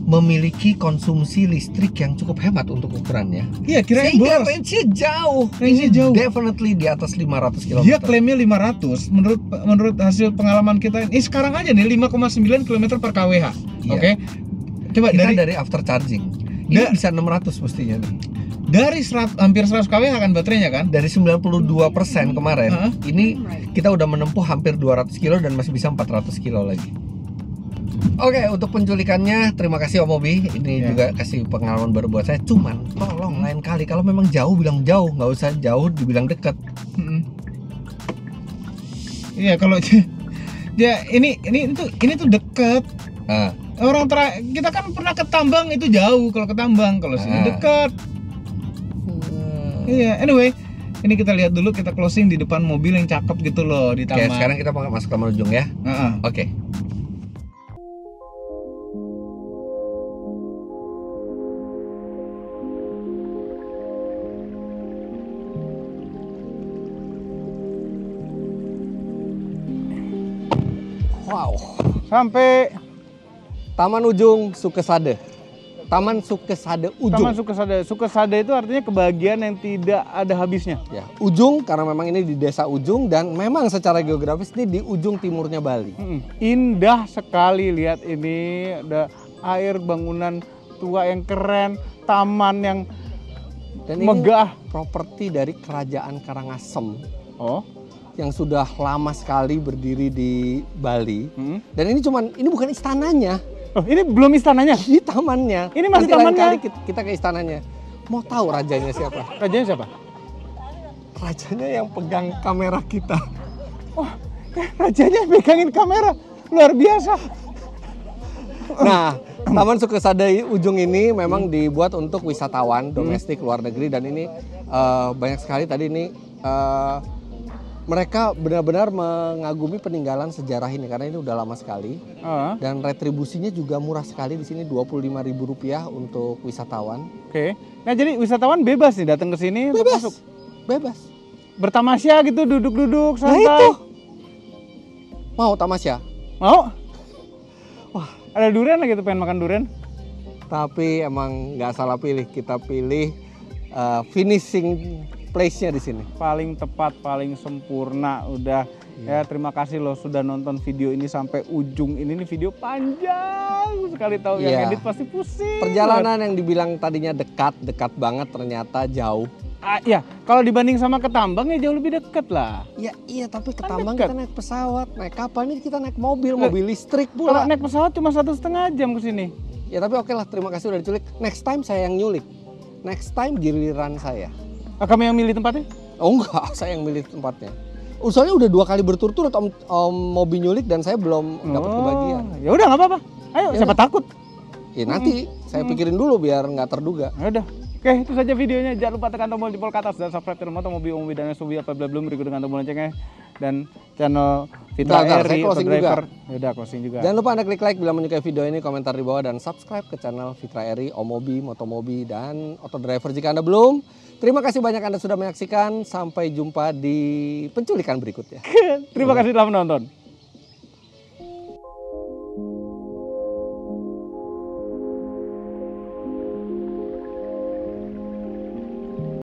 memiliki konsumsi listrik yang cukup hemat untuk ukurannya. Iya, kirain Sehingga boros. range-nya jauh. Range-nya Ini jauh. Definitely di atas 500 km. Dia klaimnya 500. Menurut hasil pengalaman kita ini sekarang aja nih 5,9 km per kWh. Iya. Oke. Coba Kita dari after charging. Ini bisa 600 mestinya nih. dari hampir 100 kWh kan baterainya kan? Dari 92% kemarin, Heeh. ini kita udah menempuh hampir 200 kilo dan masih bisa 400 kilo lagi. Oke, untuk penculikannya terima kasih Om Obi. Ini Ya. juga kasih pengalaman baru buat saya. Cuman tolong lain kali kalau memang jauh bilang jauh, nggak usah jauh dibilang deket. Iya, kalau ya ini tuh deket. Nah, Kita kan pernah ke Tambang itu jauh kalau ke Tambang, kalau sini dekat. Iya, anyway, ini kita lihat dulu, kita closing di depan mobil yang cakep gitu loh di oke, taman. sekarang kita masuk ke ujung ya. Heeh. Oke. Wow. Sampai Taman Ujung Sukesade. Taman Sukesade Ujung. Taman Sukesade. Sukesade itu artinya kebahagiaan yang tidak ada habisnya. Ya, ujung karena memang ini di desa Ujung dan memang secara geografis ini di ujung timurnya Bali. Indah sekali, lihat ini ada air, bangunan tua yang keren, taman yang Dan megah. ini properti dari Kerajaan Karangasem Oh, yang sudah lama sekali berdiri di Bali. hmm. Dan ini bukan istananya, Oh, ini belum istananya. ini tamannya. Ini masih Nanti lain tamannya. kali kita ke istananya. Mau tahu rajanya siapa? Rajanya siapa? Rajanya yang pegang kamera kita. Rajanya pegangin kamera, luar biasa. Nah, Taman Sukesade Ujung ini memang dibuat untuk wisatawan domestik luar negeri dan ini banyak sekali tadi ini mereka benar-benar mengagumi peninggalan sejarah ini karena ini udah lama sekali dan retribusinya juga murah sekali di sini Rp25.000 untuk wisatawan. Oke. Nah, jadi wisatawan bebas nih datang ke sini untuk masuk. Bebas. Bertamasya gitu, duduk-duduk Nah santai. itu. Mau tamasya? Mau? Wah, Ada durian lagi tuh, pengen makan durian. tapi emang nggak salah pilih. Kita pilih finishing place-nya di sini. Paling tepat, paling sempurna udah. Ya, terima kasih loh sudah nonton video ini sampai ujung ini. Nih video panjang sekali, tahu Iya. yang edit pasti pusing. Perjalanan yang dibilang tadinya dekat banget ternyata jauh. Ya, kalau dibanding sama ke Tambang ya jauh lebih dekat lah. Ya iya, tapi ke Kan Tambang dekat. kita naik pesawat, naik kapal ini kita naik mobil listrik Kalau pula. naik pesawat cuma 1,5 jam ke sini. Ya tapi oke lah, terima kasih udah diculik. Next time saya yang nyulik. Next time giliran saya. Kamu yang milih tempatnya? Oh enggak, saya yang milih tempatnya. Soalnya udah 2 kali berturut-turut om Mobi nyulik dan saya belum dapat kebagian. Ya udah nggak apa-apa. Ayo, Ya siapa udah. takut? Ya nanti saya pikirin dulu biar nggak terduga. Ya udah. Oke, itu saja videonya. Jangan lupa tekan tombol jempol ke atas dan subscribe channel Mobi dan Subi apabila belum, berikut dengan tombol loncengnya dan channel Fitra Bentar, saya Eri closing Auto Driver. juga. Ya udah, closing juga. Jangan lupa Anda klik like bila menyukai video ini, komentar di bawah dan subscribe ke channel Fitra Eri, Omobi, Motomobi dan Auto Driver jika Anda belum. Terima kasih banyak Anda sudah menyaksikan. Sampai jumpa di penculikan berikutnya. Terima kasih telah menonton.